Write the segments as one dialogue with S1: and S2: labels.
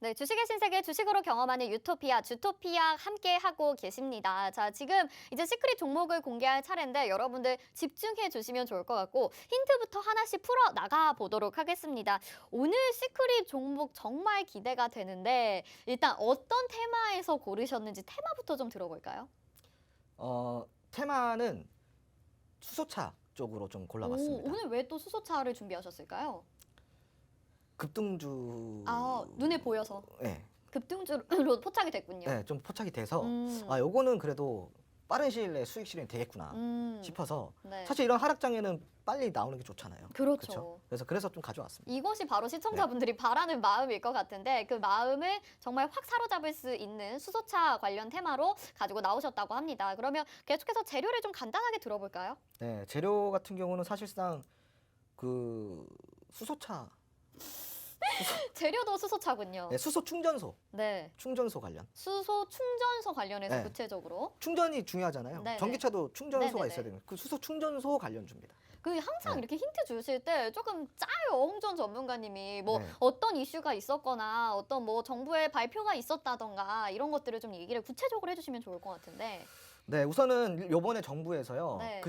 S1: 네, 주식의 신세계 주식으로 경험하는 유토피아, 주토피아 함께 하고 계십니다. 자, 지금 이제 시크릿 종목을 공개할 차례인데 여러분들 집중해 주시면 좋을 것 같고 힌트부터 하나씩 풀어 나가 보도록 하겠습니다. 오늘 시크릿 종목 정말 기대가 되는데 일단 어떤 테마에서 고르셨는지 테마부터 좀 들어볼까요?
S2: 테마는 수소차 쪽으로 좀 골라봤습니다.
S1: 오늘 왜 또 수소차를 준비하셨을까요?
S2: 급등주.
S1: 눈에 보여서
S2: 네,
S1: 급등주로 포착이 됐군요.
S2: 네, 좀 포착이 돼서
S1: 음.
S2: 요거는 그래도 빠른 시일 내에 수익 실현이 되겠구나 싶어서
S1: 네.
S2: 사실 이런 하락장에는 빨리 나오는 게 좋잖아요.
S1: 그렇죠.
S2: 그래서 좀 가져왔습니다.
S1: 이것이 바로 시청자분들이 바라는 마음일 것 같은데 그 마음을 정말 확 사로잡을 수 있는 수소차 관련 테마로 가지고 나오셨다고 합니다. 그러면 계속해서 재료를 좀 간단하게 들어볼까요?
S2: 네, 재료 같은 경우는 사실상 그 수소차,
S1: 재료도 수소차군요.
S2: 네, 수소 충전소,
S1: 네.
S2: 충전소 관련.
S1: 수소 충전소 관련해서
S2: 네.
S1: 구체적으로
S2: 충전이 중요하잖아요.
S1: 네네.
S2: 전기차도 충전소가
S1: 네네네.
S2: 있어야 되는 그 수소 충전소 관련주입니다.
S1: 그 항상
S2: 네.
S1: 이렇게 힌트 주실 때 조금 짜요. 홍준 전문가님이 뭐
S2: 네.
S1: 어떤 이슈가 있었거나 어떤 뭐 정부의 발표가 있었다던가 이런 것들을 좀 얘기를 구체적으로 해주시면 좋을 것 같은데.
S2: 네, 우선은 요번에 정부에서요.
S1: 네.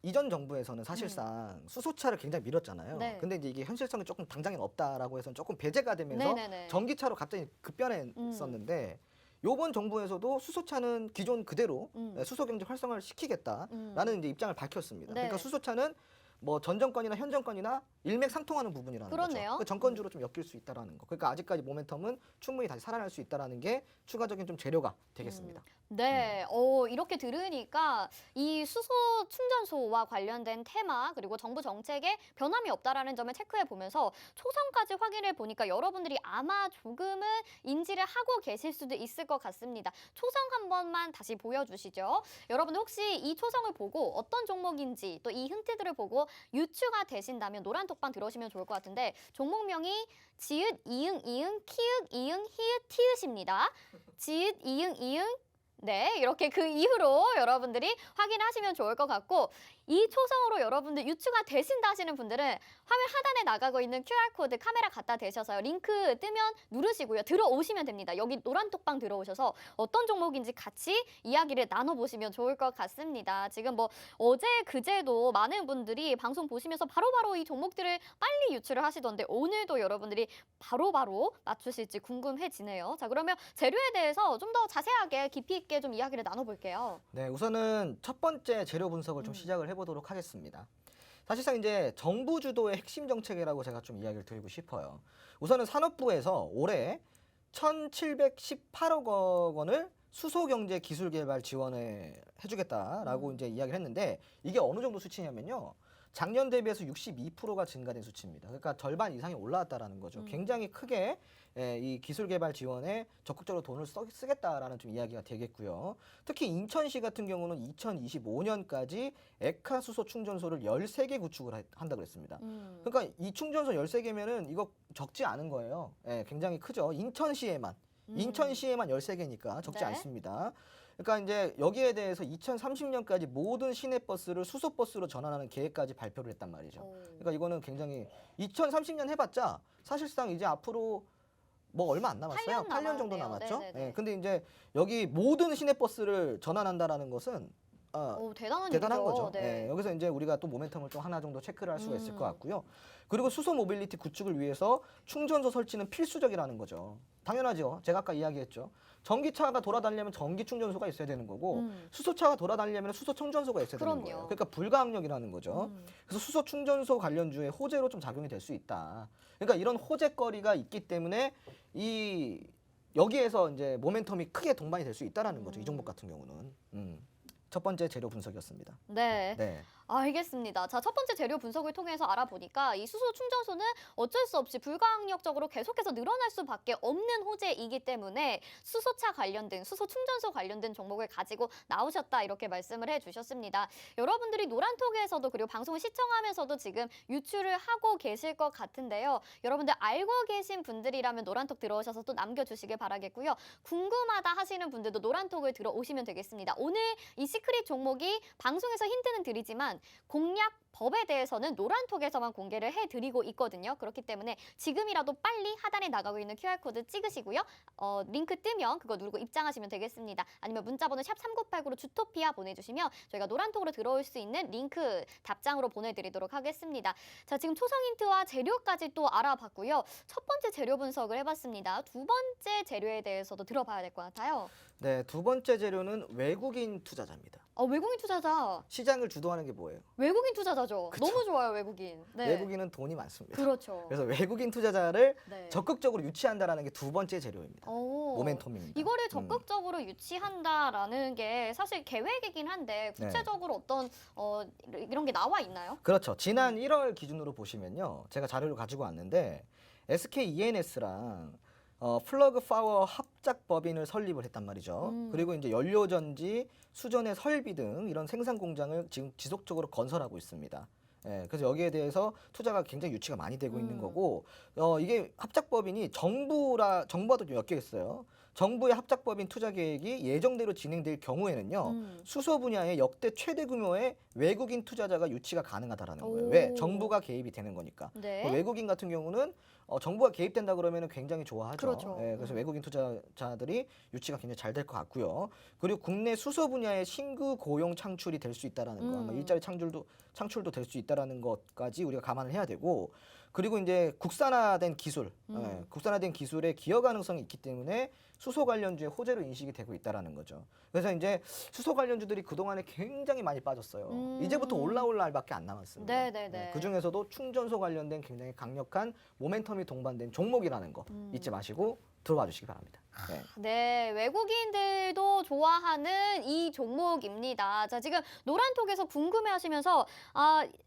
S2: 이전 정부에서는 사실상 수소차를 굉장히 밀었잖아요.
S1: 네.
S2: 근데 이제 이게 현실성이 조금 당장엔 없다라고 해서 조금 배제가 되면서
S1: 네네네.
S2: 전기차로 갑자기 급변했었는데 요번 정부에서도 수소차는 기존 그대로 수소 경제 활성화를 시키겠다라는 이제 입장을 밝혔습니다.
S1: 네.
S2: 그러니까 수소차는 뭐 전 정권이나 현 정권이나 일맥상통하는 부분이라는
S1: 그렇네요.
S2: 거죠. 그 정권주로 좀 엮일 수 있다라는 거. 그러니까 아직까지 모멘텀은 충분히 다시 살아날 수 있다라는 게 추가적인 좀 재료가 되겠습니다.
S1: 네, 이렇게 들으니까 이 수소 충전소와 관련된 테마 그리고 정부 정책에 변함이 없다라는 점을 체크해 보면서 초성까지 확인해 보니까 여러분들이 아마 조금은 인지를 하고 계실 수도 있을 것 같습니다. 초성 한 번만 다시 보여주시죠. 여러분들 혹시 이 초성을 보고 어떤 종목인지 또 이 힌트들을 보고 유추가 되신다면 노란 톡방 들어오시면 좋을 것 같은데 종목명이 지읒, 이응, 이응, 키읔, 이응, 히읗, 티읕입니다. 지읒, 이응, 이응, 네, 이렇게 그 이후로 여러분들이 확인하시면 좋을 것 같고 이 초성으로 여러분들 유추가 되신다 하시는 분들은 화면 하단에 나가고 있는 QR코드 카메라 갖다 대셔서 링크 뜨면 누르시고요. 들어오시면 됩니다. 여기 노란 톡방 들어오셔서 어떤 종목인지 같이 이야기를 나눠보시면 좋을 것 같습니다. 지금 뭐 어제 그제도 많은 분들이 방송 보시면서 바로바로 이 종목들을 빨리 유추를 하시던데 오늘도 여러분들이 바로바로 맞추실지 궁금해지네요. 자, 그러면 재료에 대해서 좀 더 자세하게 깊이 있게 좀 이야기를 나눠볼게요.
S2: 네, 우선은 첫 번째 재료 분석을 좀 시작을 해보도록 하겠습니다. 사실상 이제 정부 주도의 핵심 정책이라고 제가 좀 이야기를 드리고 싶어요. 우선은 산업부에서 올해 1,718억 원을 수소경제 기술개발 지원을 해주겠다라고 이제 이야기를 했는데 이게 어느 정도 수치냐면요. 작년 대비해서 62%가 증가된 수치입니다. 그러니까 절반 이상이 올라왔다라는 거죠. 굉장히 크게 이 기술 개발 지원에 적극적으로 돈을 쓰겠다라는 좀 이야기가 되겠고요. 특히 인천시 같은 경우는 2025년까지 액화 수소 충전소를 13개 구축을 한다고 했습니다. 그러니까 이 충전소 13개면은 이거 적지 않은 거예요. 굉장히 크죠. 인천시에만 13개니까 적지
S1: 네.
S2: 않습니다. 그러니까 이제 여기에 대해서 2030년까지 모든 시내버스를 수소버스로 전환하는 계획까지 발표를 했단 말이죠. 그러니까 이거는 굉장히 2030년 해봤자 사실상 이제 앞으로 뭐 얼마 안 남았어요. 8년 정도
S1: 남았네요.
S2: 남았죠.
S1: 네네네.
S2: 근데 이제 여기 모든 시내버스를 전환한다라는 것은
S1: 대단한
S2: 대단한
S1: 일이죠.
S2: 거죠.
S1: 네.
S2: 여기서 이제 우리가 또 모멘텀을 또 하나 정도 체크를 할 수가 있을 것 같고요. 그리고 수소 모빌리티 구축을 위해서 충전소 설치는 필수적이라는 거죠. 당연하죠. 제가 아까 이야기했죠. 전기차가 돌아다니려면 전기 충전소가 있어야 되는 거고 수소차가 돌아다니려면 수소 충전소가 있어야 되는 거예요. 그러니까 불가항력이라는 거죠. 그래서 수소 충전소 관련주의 호재로 좀 작용이 될 수 있다. 그러니까 이런 호재거리가 있기 때문에 여기에서 이제 모멘텀이 크게 동반이 될 수 있다라는 거죠. 이 종목 같은 경우는. 첫 번째 재료 분석이었습니다.
S1: 네.
S2: 네.
S1: 알겠습니다. 자, 첫 번째 재료 분석을 통해서 알아보니까 이 수소 충전소는 어쩔 수 없이 불가항력적으로 계속해서 늘어날 수밖에 없는 호재이기 때문에 수소차 관련된, 수소 충전소 관련된 종목을 가지고 나오셨다 이렇게 말씀을 해주셨습니다. 여러분들이 노란톡에서도 그리고 방송을 시청하면서도 지금 유추를 하고 계실 것 같은데요. 여러분들 알고 계신 분들이라면 노란톡 들어오셔서 또 남겨주시길 바라겠고요. 궁금하다 하시는 분들도 노란톡을 들어오시면 되겠습니다. 오늘 이 시크릿 종목이 방송에서 힌트는 드리지만 공략 법에 대해서는 노란톡에서만 공개를 해드리고 있거든요. 그렇기 때문에 지금이라도 빨리 하단에 나가고 있는 QR코드 찍으시고요. 링크 뜨면 그거 누르고 입장하시면 되겠습니다. 아니면 문자번호 샵 3989로 주토피아 보내주시면 저희가 노란톡으로 들어올 수 있는 링크 답장으로 보내드리도록 하겠습니다. 자, 지금 초성 힌트와 재료까지 또 알아봤고요. 첫 번째 재료 분석을 해봤습니다. 두 번째 재료에 대해서도 들어봐야 될 것 같아요.
S2: 네, 두 번째 재료는 외국인 투자자입니다.
S1: 외국인 투자자.
S2: 시장을 주도하는 게 뭐예요?
S1: 외국인 투자자죠.
S2: 그쵸.
S1: 너무 좋아요, 외국인. 네.
S2: 외국인은 돈이 많습니다.
S1: 그렇죠.
S2: 그래서 외국인 투자자를
S1: 네.
S2: 적극적으로 유치한다라는 게 두 번째 재료입니다.
S1: 오.
S2: 모멘텀입니다.
S1: 이거를 적극적으로 유치한다라는 게 사실 계획이긴 한데 구체적으로 어떤 이런 게 나와 있나요?
S2: 그렇죠. 지난 1월 기준으로 보시면요. 제가 자료를 가지고 왔는데 SK ENS랑 플러그 파워 합작 법인을 설립을 했단 말이죠. 그리고 이제 연료전지, 수전의 설비 등 이런 생산 공장을 지금 지속적으로 건설하고 있습니다. 예, 그래서 여기에 대해서 투자가 굉장히 유치가 많이 되고 있는 거고, 이게 합작법인이 정부와도 좀 엮여 있어요. 정부의 합작법인 투자 계획이 예정대로 진행될 경우에는요, 수소 분야의 역대 최대 규모의 외국인 투자자가 유치가 가능하다라는 거예요.
S1: 오.
S2: 왜? 정부가 개입이 되는 거니까.
S1: 네.
S2: 외국인 같은 경우는 정부가 개입된다 그러면 굉장히 좋아하죠.
S1: 그렇죠.
S2: 예, 그래서 외국인 투자자들이 유치가 굉장히 잘 될 것 같고요. 그리고 국내 수소 분야의 신규 고용 창출이 될 수 있다라는 거, 아마 일자리 창출도 될 수 있다라는 것까지 우리가 감안을 해야 되고, 그리고 이제 국산화된 기술, 국산화된 기술의 기여 가능성이 있기 때문에 수소 관련주의 호재로 인식이 되고 있다라는 거죠. 그래서 이제 수소 관련주들이 그동안에 굉장히 많이 빠졌어요. 이제부터 올라올 날밖에 안 남았습니다.
S1: 네네네.
S2: 그 중에서도 충전소 관련된 굉장히 강력한 모멘텀이 동반된 종목이라는 거 잊지 마시고 들어와 주시기 바랍니다. 네.
S1: 네, 외국인들도 좋아하는 이 종목입니다. 자, 지금 노란톡에서 궁금해하시면서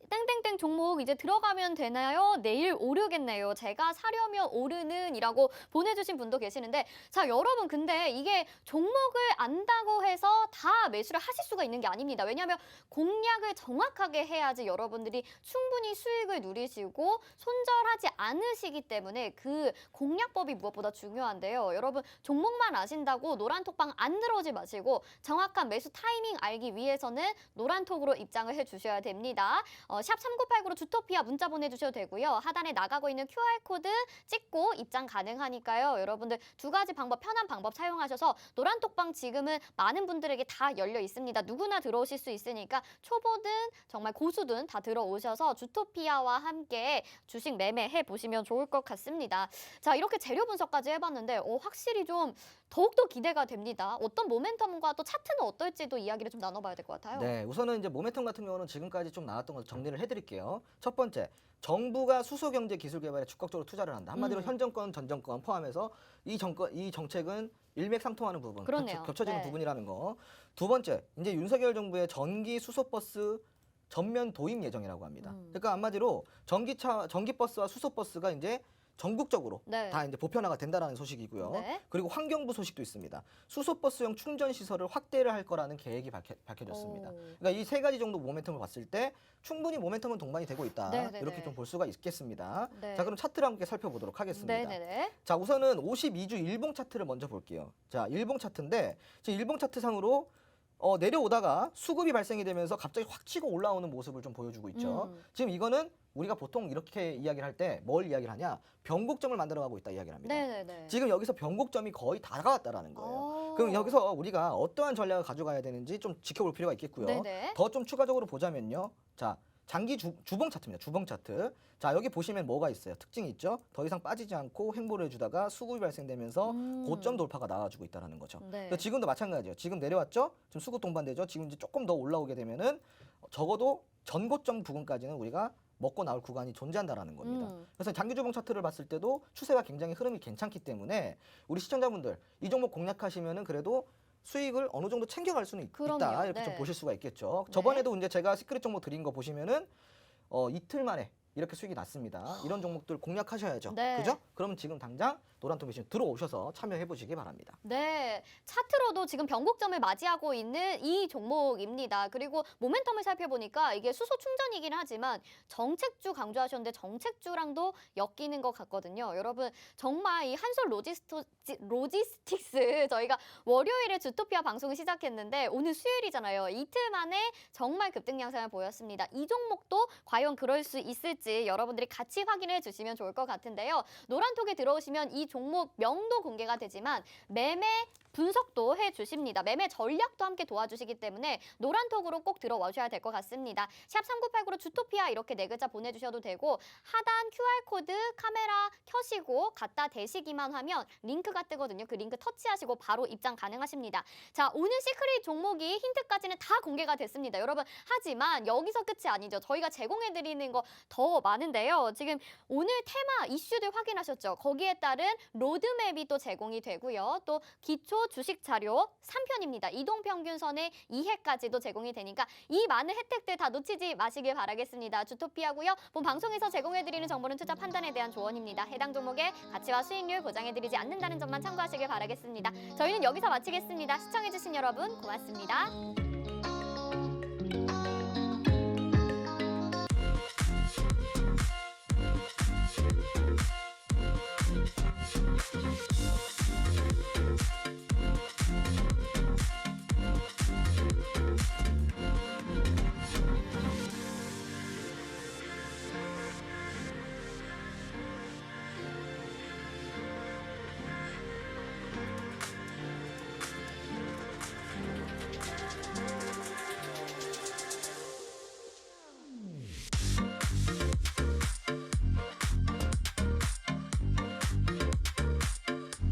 S1: 땡땡땡 종목 이제 들어가면 되나요? 내일 오르겠네요. 제가 사려면 오르는이라고 보내주신 분도 계시는데, 자, 여러분 근데 이게 종목을 안다고 해서 다 매수를 하실 수가 있는 게 아닙니다. 왜냐하면 공략을 정확하게 해야지 여러분들이 충분히 수익을 누리시고 손절하지 않으시기 때문에 그 공략법이 무엇보다 중요한데요. 여러분 종목만 아신다고 노란톡방 안 들어오지 마시고 정확한 매수 타이밍 알기 위해서는 노란톡으로 입장을 해주셔야 됩니다. 샵 3989로 주토피아 문자 보내주셔도 되고요. 하단에 나가고 있는 QR코드 찍고 입장 가능하니까요. 여러분들 두 가지 방법, 편한 방법 사용하셔서 노란톡방 지금은 많은 분들에게 다 열려 있습니다. 누구나 들어오실 수 있으니까 초보든 정말 고수든 다 들어오셔서 주토피아와 함께 주식 매매해 보시면 좋을 것 같습니다. 자, 이렇게 재료 분석까지 해봤는데 확실히 좀 더욱더 기대가 됩니다. 어떤 모멘텀과 또 차트는 어떨지도 이야기를 좀 나눠봐야 될 것 같아요.
S2: 네, 우선은 이제 모멘텀 같은 경우는 지금까지 좀 나왔던 걸 정리를 해드릴게요. 첫 번째, 정부가 수소 경제 기술 개발에 적극적으로 투자를 한다. 한마디로 현 정권, 전 정권 포함해서 이 정책은 일맥상통하는 부분,
S1: 그렇네요.
S2: 겹쳐지는
S1: 네.
S2: 부분이라는 거. 두 번째, 이제 윤석열 정부의 전기 수소버스 전면 도입 예정이라고 합니다. 그러니까 한마디로 전기버스와 수소버스가 이제 전국적으로
S1: 네.
S2: 다 이제 보편화가 된다라는 소식이고요.
S1: 네.
S2: 그리고 환경부 소식도 있습니다. 수소버스용 충전 시설을 확대를 할 거라는 계획이 밝혀졌습니다.
S1: 오.
S2: 그러니까 이 세 가지 정도 모멘텀을 봤을 때 충분히 모멘텀은 동반이 되고 있다.
S1: 네네네.
S2: 이렇게 좀 볼 수가 있겠습니다.
S1: 네.
S2: 자, 그럼 차트를 함께 살펴보도록 하겠습니다.
S1: 네네네.
S2: 자, 우선은 52주 일봉 차트를 먼저 볼게요. 자, 일봉 차트인데 지금 일봉 차트상으로 내려오다가 수급이 발생이 되면서 갑자기 확 치고 올라오는 모습을 좀 보여주고 있죠. 지금 이거는 우리가 보통 이렇게 이야기를 할 때 뭘 이야기를 하냐? 변곡점을 만들어가고 있다 이야기를 합니다.
S1: 네네네.
S2: 지금 여기서 변곡점이 거의 다가왔다라는 거예요. 그럼 여기서 우리가 어떠한 전략을 가져가야 되는지 좀 지켜볼 필요가 있겠고요.
S1: 네네.
S2: 더 좀 추가적으로 보자면요. 자, 장기 주봉 차트입니다. 주봉 차트. 자, 여기 보시면 뭐가 있어요? 특징이 있죠. 더 이상 빠지지 않고 횡보를 해주다가 수급이 발생되면서 고점 돌파가 나와주고 있다는 거죠.
S1: 네.
S2: 그래서 지금도 마찬가지예요. 지금 내려왔죠. 지금 수급 동반되죠. 지금 이제 조금 더 올라오게 되면은 적어도 전고점 부근까지는 우리가 먹고 나올 구간이 존재한다라는 겁니다. 그래서 장기 주봉 차트를 봤을 때도 추세가 굉장히 흐름이 괜찮기 때문에 우리 시청자분들 이 종목 공략하시면은 그래도 수익을 어느 정도 챙겨갈 수는 있다.
S1: 그럼요.
S2: 이렇게
S1: 네.
S2: 좀 보실 수가 있겠죠.
S1: 네.
S2: 저번에도 이제 제가 시크릿 종목 드린 거 보시면은 이틀 만에 이렇게 수익이 났습니다. 이런 종목들 공략하셔야죠.
S1: 네.
S2: 그죠? 그럼 지금 당장 노란톡 미션 들어오셔서 참여해 보시기 바랍니다.
S1: 네, 차트로도 지금 변곡점을 맞이하고 있는 이 종목입니다. 그리고 모멘텀을 살펴보니까 이게 수소 충전이긴 하지만 정책주 강조하셨는데 정책주랑도 엮이는 것 같거든요. 여러분 정말 이 한솔 로지스틱스 저희가 월요일에 주토피아 방송을 시작했는데 오늘 수요일이잖아요. 이틀 만에 정말 급등 양상을 보였습니다. 이 종목도 과연 그럴 수 있을지 여러분들이 같이 확인해 주시면 좋을 것 같은데요. 노란톡에 들어오시면 이 종목 명도 공개가 되지만 매매 분석도 해주십니다. 매매 전략도 함께 도와주시기 때문에 노란톡으로 꼭 들어와주셔야 될 것 같습니다. 샵 3989로 주토피아 이렇게 네 글자 보내주셔도 되고 하단 QR코드 카메라 켜시고 갖다 대시기만 하면 링크가 뜨거든요. 그 링크 터치하시고 바로 입장 가능하십니다. 자, 오늘 시크릿 종목이 힌트까지는 다 공개가 됐습니다. 여러분 하지만 여기서 끝이 아니죠. 저희가 제공해드리는 거 더 많은데요. 지금 오늘 테마 이슈들 확인하셨죠? 거기에 따른 로드맵이 또 제공이 되고요. 또 기초 주식 자료 3편입니다. 이동평균선의 이해까지도 제공이 되니까 이 많은 혜택들 다 놓치지 마시길 바라겠습니다. 주토피아고요. 본 방송에서 제공해드리는 정보는 투자 판단에 대한 조언입니다. 해당 종목의 가치와 수익률 보장해드리지 않는다는 점만 참고하시길 바라겠습니다. 저희는 여기서 마치겠습니다. 시청해주신 여러분 고맙습니다.